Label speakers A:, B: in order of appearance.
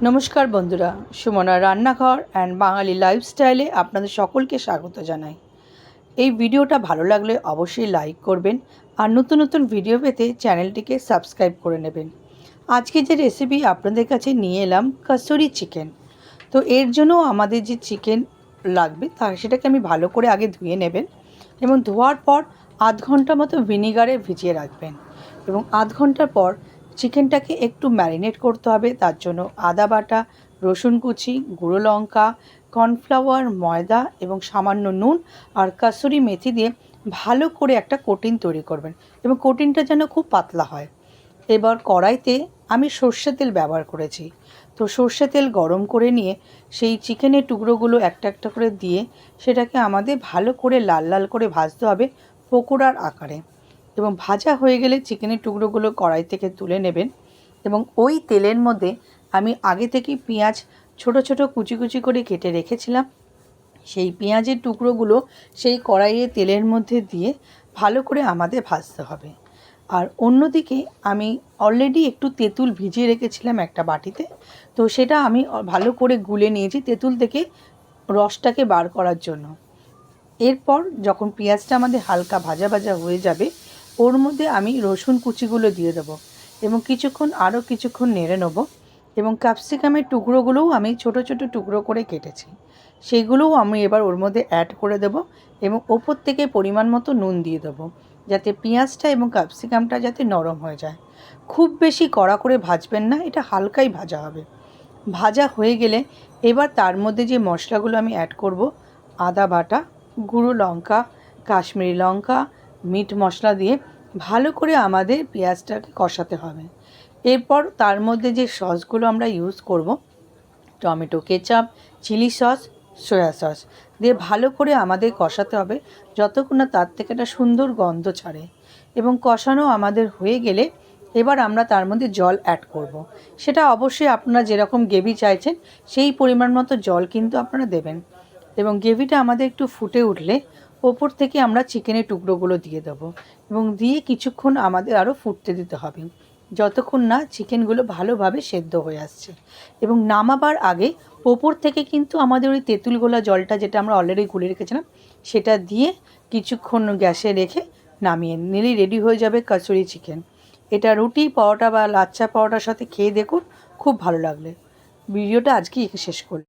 A: নমস্কার বন্ধুরা, সুমনা রান্নাঘর অ্যান্ড বাঙালি লাইফস্টাইলে আপনাদের সকলকে স্বাগত জানাই। এই ভিডিওটা ভালো লাগলে অবশ্যই লাইক করবেন আর নতুন নতুন ভিডিও পেতে চ্যানেলটিকে সাবস্ক্রাইব করে নেবেন। আজকে যে রেসিপি আপনাদের কাছে নিয়ে এলাম কসুরি চিকেন। তো এর জন্য আমাদের যে চিকেন লাগবে সেটাকে আমি ভালো করে আগে ধুয়ে নেবেন এবং ধোয়ার পর আধ ঘন্টা মতো ভিনিগারে ভিজিয়ে রাখবেন এবং আধ ঘন্টার পর চিকেনটাকে একটু ম্যারিনেট করতে হবে। তার জন্য আদা বাটা, রসুন কুচি, গুঁড়ো লঙ্কা, কর্নফ্লাওয়ার, ময়দা এবং সামান্য নুন আর কাসুরি মেথি দিয়ে ভালো করে একটা কোটিং তৈরি করবেন এবং কোটিংটা যেন খুব পাতলা হয়। এবার কড়াইতে আমি সর্ষে তেল ব্যবহার করেছি। তো সর্ষে তেল গরম করে নিয়ে সেই চিকেনের টুকরোগুলো একটা একটা করে দিয়ে সেটাকে আমাদের ভালো করে লাল লাল করে ভাজতে হবে পকোড়ার আকারে। এবং ভাজা হয়ে গেলে চিকেনের টুকরোগুলো কড়াই থেকে তুলে নেবেন এবং ওই তেলের মধ্যে আমি আগে থেকেই পেঁয়াজ ছোট ছোট কুচি কুচি করে কেটে রেখেছিলাম, সেই পেঁয়াজের টুকরোগুলো সেই কড়াইয়ে তেলের মধ্যে দিয়ে ভালো করে আমাদের ভাজতে হবে। আর অন্যদিকে আমি অলরেডি একটু তেঁতুল ভিজিয়ে রেখেছিলাম একটা বাটিতে, তো সেটা আমি ভালো করে গুলে নিয়েছি তেঁতুল থেকে রসটাকে বার করার জন্য। এরপর যখন পেঁয়াজটা আমাদের হালকা ভাজা ভাজা হয়ে যাবে ওর মধ্যে আমি রসুন কুচিগুলো দিয়ে দেবো এবং আরও কিছুক্ষণ নেড়ে নেব এবং ক্যাপসিকামের টুকরোগুলোও আমি ছোট ছোট টুকরো করে কেটেছি, সেগুলোও আমি এবার ওর মধ্যে অ্যাড করে দেব এবং ওপর থেকে পরিমাণ মতো নুন দিয়ে দেবো যাতে পেঁয়াজটা এবং ক্যাপসিকামটা যাতে নরম হয়ে যায়। খুব বেশি কড়া করে ভাজবেন না, এটা হালকাই ভাজা হবে। ভাজা হয়ে গেলে এবার তার মধ্যে যে মশলাগুলো আমি অ্যাড করব, আদা বাটা, গুঁড়ো লঙ্কা, কাশ্মীরি লঙ্কা, মিট মশলা দিয়ে ভালো করে আমাদের পেঁয়াজটাকে কষাতে হবে। এরপর তার মধ্যে যে সসগুলো আমরা ইউজ করব, tomato ketchup, chilli sauce, soya sauce দিয়ে ভালো করে আমাদের কষাতে হবে যতক্ষণ না তার থেকে একটা সুন্দর গন্ধ ছাড়ে। এবং কষানো আমাদের হয়ে গেলে এবার আমরা তার মধ্যে জল অ্যাড করব। সেটা অবশ্যই আপনারা যেরকম গ্রেভি চাইছেন সেই পরিমাণ মতো জল কিন্তু আপনারা দেবেন এবং গ্রেভিটা আমাদের একটু ফুটে উঠলে ওপর থেকে আমরা চিকেনের টুকরোগুলো দিয়ে দেবো এবং দিয়ে কিছুক্ষণ আমাদের আরও ফুটতে দিতে হবে যতক্ষণ না চিকেনগুলো ভালোভাবে সেদ্ধ হয়ে আসছে। এবং নামাবার আগে ওপর থেকে কিন্তু আমাদের ওই তেঁতুল গোলা জলটা যেটা আমরা অলরেডি গুলে রেখেছিলাম সেটা দিয়ে কিছুক্ষণ গ্যাসে রেখে নামিয়ে নিলেই রেডি হয়ে যাবে কচুরি চিকেন। এটা রুটি, পরোটা বা লাচ্ছা পরোটার সাথে খেয়ে দেখুন, খুব ভালো লাগলে। ভিডিওটা আজকেই শেষ করলাম।